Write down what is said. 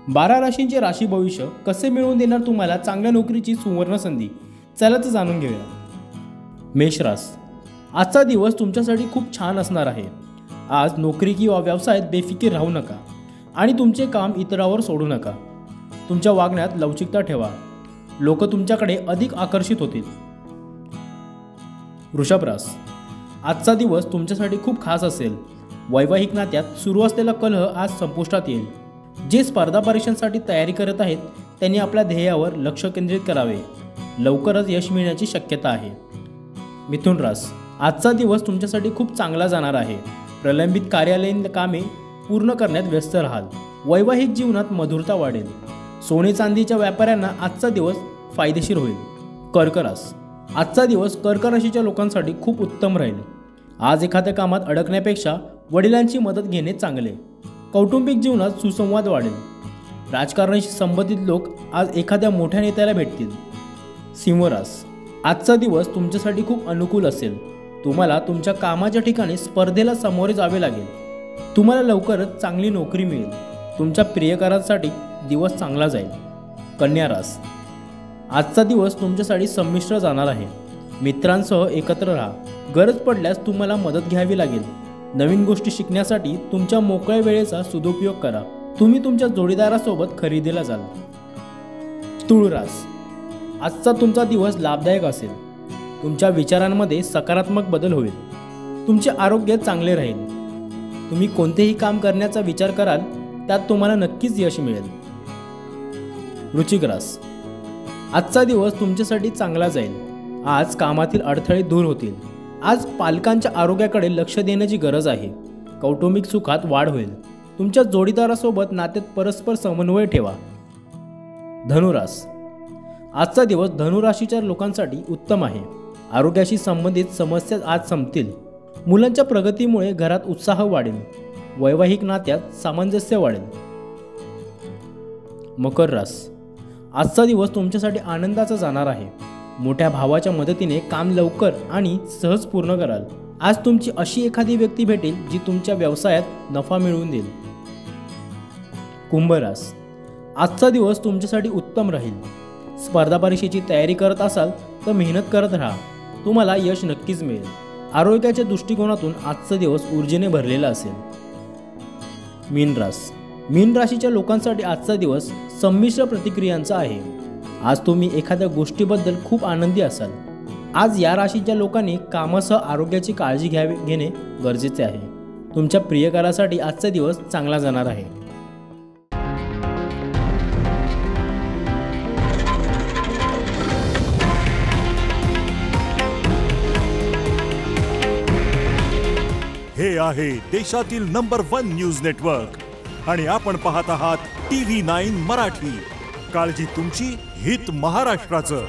12 राशींचे राशी भविष्य कसे मिळवून देणार तुम्हाला चांगल्या नोकरीची सुवर्ण संधी, चला तर जाणून घेऊया। मेष रास, आजचा दिवस तुमच्यासाठी खूप छान असणार आहे। आज नोकरी किंवा व्यवसायात बेफिकीर राहू नका आणि तुमचे काम इतरांवर सोडू नका। तुमच्या वागण्यात लवचिकता ठेवा, लोक तुमच्याकडे अधिक आकर्षित होतील। वृषभ रास, आजचा दिवस तुमच्यासाठी खूप खास असेल। वैवाहिक नात्यात सुरू असलेला कलह आज संपुष्टात येईल। जे स्पर्धा परीक्षांसाठी तयारी करत आहेत त्यांनी आपल्या ध्येयावर लक्ष केंद्रित करावे, लवकरच यश मिळण्याची शक्यता आहे। मिथुन रास, आजचा दिवस तुमच्यासाठी खूप चांगला जाणार आहे। प्रलंबित कार्यालयीन कामे पूर्ण करण्यात व्यस्त राहाल। वैवाहिक जीवनात मधुरता वाढेल। सोने चांदीच्या व्यापाऱ्यांना आजचा दिवस फायदेशीर होईल। कर्क रास, आजचा दिवस कर्क राशीच्या लोकांसाठी खूप उत्तम राहील। आज एखाद्या कामात अडकण्यापेक्षा वडिलांची मदत घेणे चांगले। कौटुंबिक जीवनात सुसंवाद वाढेल। राजकारणाशी संबंधित लोक आज एखाद्या मोठ्या नेत्याला भेटतील। सिंह रास, आजचा दिवस तुमच्यासाठी खूप अनुकूल असेल। तुम्हाला तुमच्या कामाच्या ठिकाणी स्पर्धेला सामोरे जावे लागेल। तुम्हाला लवकरच चांगली नोकरी मिळेल। तुमच्या प्रियकरांसाठी दिवस चांगला जाईल। कन्या रास, आजचा दिवस तुमच्यासाठी संमिश्र जाणार आहे। मित्रांसह एकत्र राहा। गरज पडल्यास तुम्हाला मदत घ्यावी लागेल। नवीन गोष्टी शिकण्यासाठी तुमच्या मोकळ्या वेळेचा सदुपयोग करा। तुम्ही तुमच्या जोडीदारासोबत खरेदीला जाल। तुळ रास, आजचा तुमचा दिवस लाभदायक असेल। तुमच्या विचारांमध्ये सकारात्मक बदल होईल। तुमचे आरोग्य चांगले राहील। तुम्ही कोणतेही काम करण्याचा विचार कराल त्यात तुम्हाला नक्कीच यश मिळेल। वृश्चिक रास, आजचा दिवस तुमच्यासाठी चांगला जाईल। आज कामातील अडथळे दूर होतील। आज पालकांच्या आरोग्याकडे लक्ष देण्याची गरज आहे। कौटुंबिक सुखात वाढ होईल। तुमच्या जोडीदारासोबत नात्यात परस्पर समन्वय ठेवा। धनुरास, आजचा दिवस धनुराशीच्या लोकांसाठी उत्तम आहे। आरोग्याशी संबंधित समस्या आज संपतील। मुलांच्या प्रगतीमुळे घरात उत्साह वाढेल। वैवाहिक नात्यात सामंजस्य वाढेल। मकर रास, आजचा दिवस तुमच्यासाठी आनंदाचा जाणार आहे। मोठ्या भावाच्या मदतीने काम लवकर आणि सहज पूर्ण कराल। आज तुमची अशी एखादी व्यक्ती भेटेल जी तुमच्या व्यवसायात नफा मिळवून देईल। कुंभ रास, आजचा दिवस तुमच्यासाठी उत्तम राहील। स्पर्धा परीक्षेची तयारी करत असाल तर मेहनत करत राहा। तुम्हाला यश नक्कीच मिळेल। आरोग्याच्या दृष्टिकोनातून आजचा दिवस ऊर्जेने भरलेला असेल। मीन रास, मीन राशीच्या लोकांसाठी आजचा दिवस संमिश्र प्रतिक्रियांचा आहे। आज तुम्ही एखाद्या गोष्टीबद्दल खूप आनंदी असाल। आज या राशीच्या लोकांनी कामासह आरोग्याची काळजी घेणे गरजेचे आहे। तुमच्या प्रियकरासाठी आजचा दिवस चांगला जाणार आहे। हे आहे देशातील नंबर 1 न्यूज नेटवर्क आणि आपण पाहत आहात TV9 मराठी। काळजी तुमची, हित महाराष्ट्राचं।